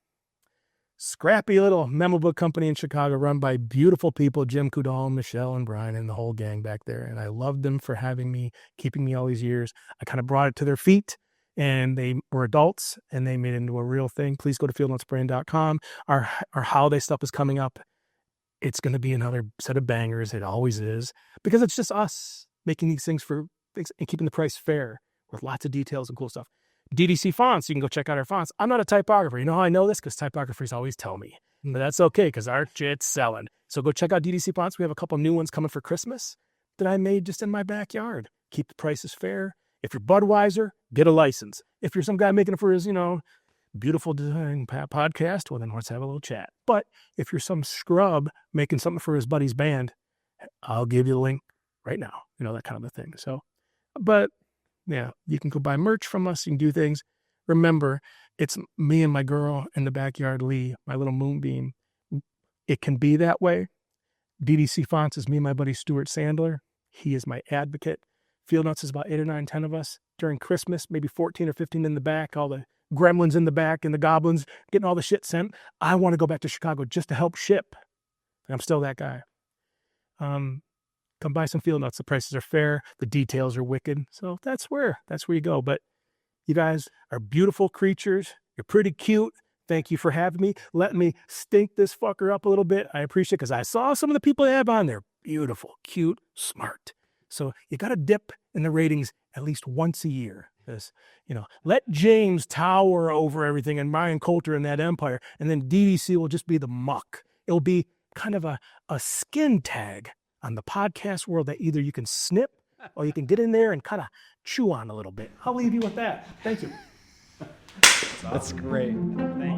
scrappy little memo book company in Chicago run by beautiful people, Jim Coudal, Michelle, and Brian, and the whole gang back there. And I love them for having me, keeping me all these years. I kind of brought it to their feet, and they were adults, and they made it into a real thing. Please go to fieldnotesbrand.com. Our holiday stuff is coming up. It's going to be another set of bangers. It always is, because it's just us making these things and keeping the price fair with lots of details and cool stuff. DDC Fonts, you can go check out our fonts. I'm not a typographer. You know how I know this? Because typographers always tell me. But that's okay, because our shit's selling. So go check out DDC Fonts. We have a couple new ones coming for Christmas that I made just in my backyard. Keep the prices fair If you're Budweiser, get a license. If you're some guy making it for his, beautiful design podcast, well, then let's have a little chat. But if you're some scrub making something for his buddy's band, I'll give you the link right now, that kind of a thing. So, but yeah, you can go buy merch from us. You can do things. Remember, it's me and my girl in the backyard, Lee, my little moonbeam. It can be that way. DDC Fonts is me and my buddy Stuart Sandler. He is my advocate. Field Notes is about 8 or 9, 10 of us. During Christmas, maybe 14 or 15 in the back, all the gremlins in the back and the goblins getting all the shit sent. I want to go back to Chicago just to help ship. I'm still that guy. Come buy some Field Notes. The prices are fair. The details are wicked. So that's where you go. But you guys are beautiful creatures. You're pretty cute. Thank you for having me. Let me stink this fucker up a little bit. I appreciate it because I saw some of the people they have on there. Beautiful, cute, smart. So you got to dip in the ratings at least once a year. Because, let James tower over everything and Ryan Coulter and that empire. And then DDC will just be the muck. It'll be kind of a skin tag on the podcast world that either you can snip or you can get in there and kind of chew on a little bit. I'll leave you with that. Thank you. That's great. Thank you.